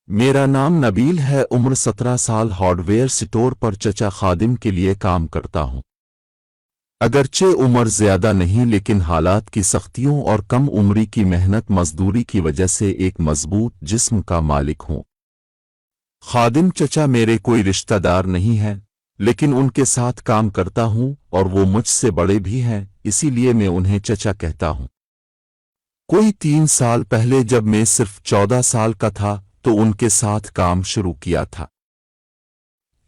मेरा नाम नबील है। उम्र 17 साल। हार्डवेयर स्टोर पर चचा खादिम के लिए काम करता हूँ। अगरचे उम्र ज्यादा नहीं, लेकिन हालात की सख्तियों और कम उम्री की मेहनत मजदूरी की वजह से एक मजबूत जिस्म का मालिक हूँ। खादिम चचा मेरे कोई रिश्तेदार नहीं है, लेकिन उनके साथ काम करता हूँ और वो मुझसे बड़े भी हैं, इसीलिए मैं उन्हें चचा कहता हूँ। कोई 3 साल पहले जब मैं सिर्फ 14 साल का था तो उनके साथ काम शुरू किया था।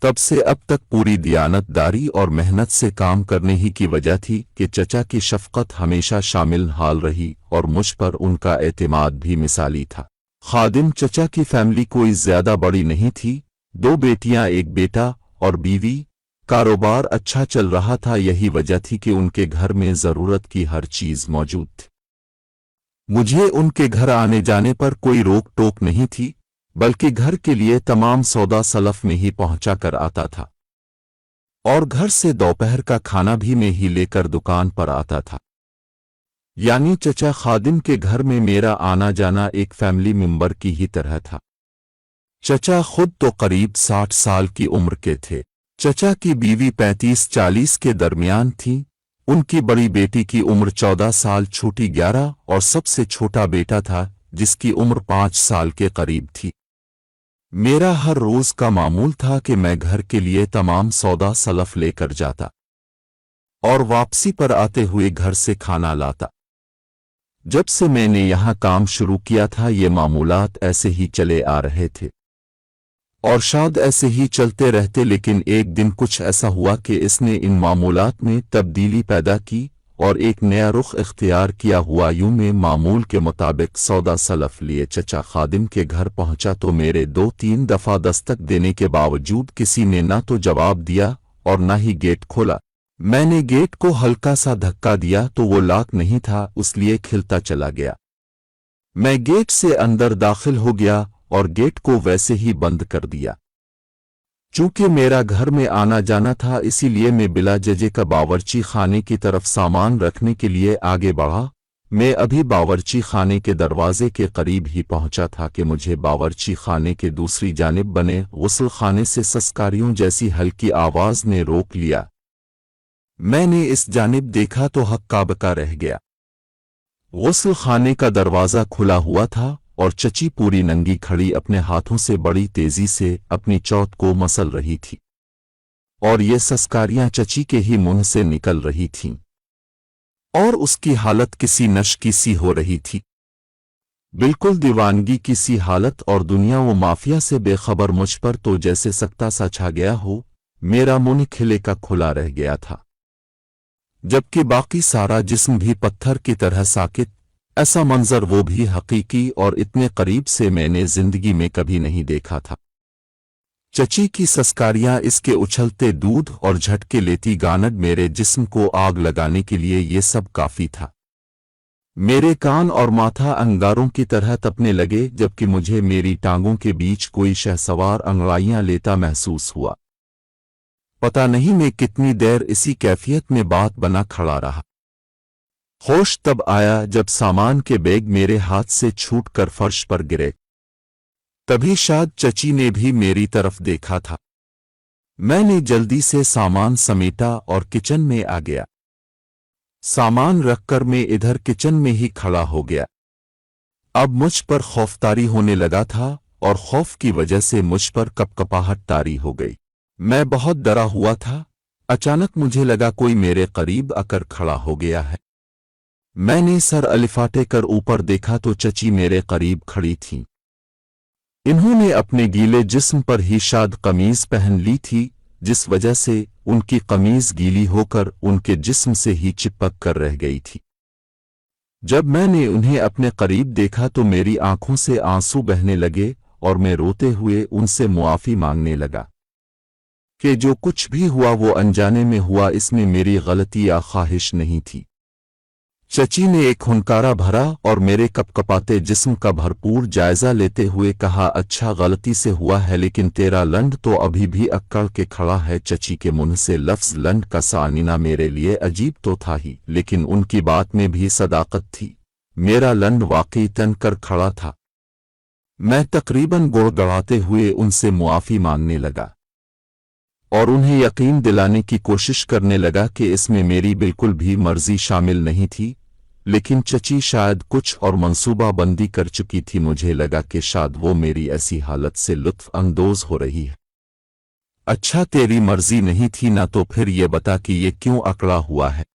तब से अब तक पूरी दियानतदारी और मेहनत से काम करने ही की वजह थी कि चचा की शफकत हमेशा शामिल हाल रही और मुझ पर उनका एतमाद भी मिसाली था। खादिम चचा की फैमिली कोई ज्यादा बड़ी नहीं थी, 2 बेटियां, 1 बेटा और बीवी। कारोबार अच्छा चल रहा था, यही वजह थी कि उनके घर में जरूरत की हर चीज मौजूद थी। मुझे उनके घर आने जाने पर कोई रोक टोक नहीं थी, बल्कि घर के लिए तमाम सौदा सलफ में ही पहुंचा कर आता था और घर से दोपहर का खाना भी मैं ही लेकर दुकान पर आता था। यानी चचा खादिम के घर में मेरा आना जाना एक फैमिली मेंबर की ही तरह था। चचा खुद तो करीब 60 साल की उम्र के थे। चचा की बीवी 35-40 के दरमियान थी। उनकी बड़ी बेटी की उम्र 14 साल, छोटी 11 और सबसे छोटा बेटा था जिसकी उम्र 5 साल के करीब थी। मेरा हर रोज का मामूल था कि मैं घर के लिए तमाम सौदा सलफ लेकर जाता और वापसी पर आते हुए घर से खाना लाता। जब से मैंने यहाँ काम शुरू किया था ये मामूलात ऐसे ही चले आ रहे थे और शायद ऐसे ही चलते रहते, लेकिन एक दिन कुछ ऐसा हुआ कि इसने इन मामूलात में तब्दीली पैदा की और एक नया रुख इख्तियार किया हुआ। यूं में मामूल के मुताबिक सौदा सलफ लिए चचा खादिम के घर पहुंचा तो मेरे 2-3 दफा दस्तक देने के बावजूद किसी ने ना तो जवाब दिया और ना ही गेट खोला। मैंने गेट को हल्का सा धक्का दिया तो वो लॉक नहीं था, इसलिए खिलता चला गया। मैं गेट से अंदर दाखिल हो गया और गेट को वैसे ही बंद कर दिया। चूंकि मेरा घर में आना जाना था, इसीलिए मैं बिला जजे का बावर्ची खाने की तरफ सामान रखने के लिए आगे बढ़ा। मैं अभी बावर्ची खाने के दरवाजे के करीब ही पहुंचा था कि मुझे बावर्ची खाने के दूसरी जानिब बने गुस्ल खाने से सस्कारियों जैसी हल्की आवाज ने रोक लिया। मैंने इस जानिब देखा तो हक्का बक्का रह गया। गुस्ल खाने का दरवाजा खुला हुआ था और चची पूरी नंगी खड़ी अपने हाथों से बड़ी तेजी से अपनी चौथ को मसल रही थी और ये सस्कारियां चची के ही मुंह से निकल रही थीं और उसकी हालत किसी नशकी सी हो रही थी, बिल्कुल दीवानगी की सी हालत, और दुनिया व माफिया से बेखबर मुझ पर तो जैसे सकता सा छा गया हो। मेरा मुंह खिले का खुला रह गया था, जबकि बाकी सारा जिस्म भी पत्थर की तरह साकित। ऐसा मंजर वो भी हकीकी और इतने करीब से मैंने जिंदगी में कभी नहीं देखा था। चची की सस्कारियां, इसके उछलते दूध और झटके लेती गानड मेरे जिस्म को आग लगाने के लिए ये सब काफी था। मेरे कान और माथा अंगारों की तरह तपने लगे, जबकि मुझे मेरी टांगों के बीच कोई शहसवार अंगड़ाइयां लेता महसूस हुआ। पता नहीं मैं कितनी देर इसी कैफियत में बात बना खड़ा रहा। होश तब आया जब सामान के बैग मेरे हाथ से छूटकर फर्श पर गिरे। तभी शायद चची ने भी मेरी तरफ देखा था। मैंने जल्दी से सामान समेटा और किचन में आ गया। सामान रखकर मैं इधर किचन में ही खड़ा हो गया। अब मुझ पर खौफतारी होने लगा था और खौफ की वजह से मुझ पर कपकपाहट तारी हो गई। मैं बहुत डरा हुआ था। अचानक मुझे लगा कोई मेरे करीब आकर खड़ा हो गया है। मैंने सर अलिफाटे कर ऊपर देखा तो चची मेरे करीब खड़ी थीं। इन्होंने अपने गीले जिस्म पर ही शायद कमीज पहन ली थी, जिस वजह से उनकी कमीज गीली होकर उनके जिस्म से ही चिपक कर रह गई थी। जब मैंने उन्हें अपने करीब देखा तो मेरी आंखों से आंसू बहने लगे और मैं रोते हुए उनसे मुआफी मांगने लगा कि जो कुछ भी हुआ वो अनजाने में हुआ, इसमें मेरी गलती या ख्वाहिश नहीं थी। चची ने एक हुनकारा भरा और मेरे कपकपाते जिस्म का भरपूर जायजा लेते हुए कहा, अच्छा गलती से हुआ है, लेकिन तेरा लंड तो अभी भी अक्कड़ के खड़ा है। चची के मुंह से लफ्ज लंड का सानीना मेरे लिए अजीब तो था ही, लेकिन उनकी बात में भी सदाकत थी। मेरा लंड वाकई तन कर खड़ा था। मैं तकरीबन गुड़गड़ाते हुए उनसे मुआफ़ी मांगने लगा और उन्हें यकीन दिलाने की कोशिश करने लगा कि इसमें मेरी बिल्कुल भी मर्जी शामिल नहीं थी, लेकिन चची शायद कुछ और मंसूबा बंदी कर चुकी थी। मुझे लगा कि शायद वो मेरी ऐसी हालत से लुत्फ अंदोज हो रही है। अच्छा, तेरी मर्जी नहीं थी ना, तो फिर ये बता कि ये क्यों अकड़ा हुआ है?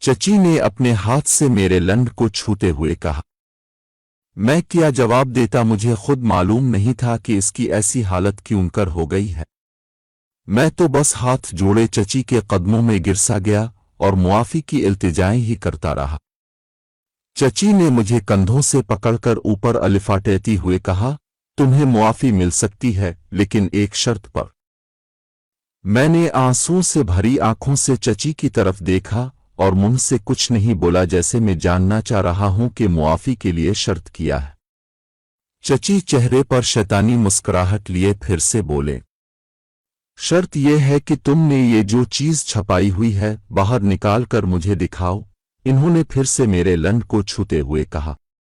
चची ने अपने हाथ से मेरे लंड को छूते हुए कहा। मैं क्या जवाब देता, मुझे खुद मालूम नहीं था कि इसकी ऐसी हालत क्यों कर हो गई है। मैं तो बस हाथ जोड़े चची के कदमों में गिर सा गया और मुआफ़ी की इल्तिजाएं ही करता रहा। चची ने मुझे कंधों से पकड़कर ऊपर अलिफाटेती हुए कहा, तुम्हें मुआफ़ी मिल सकती है, लेकिन एक शर्त पर। मैंने आंसुओं से भरी आंखों से चची की तरफ देखा और मुंह से कुछ नहीं बोला, जैसे मैं जानना चाह रहा हूं कि मुआफ़ी के लिए शर्त किया है। चची चेहरे पर शैतानी मुस्कुराहट लिए फिर से बोले, शर्त यह है कि तुमने ये जो चीज़ छपाई हुई है बाहर निकाल कर मुझे दिखाओ। इन्होंने फिर से मेरे लंड को छूते हुए कहा।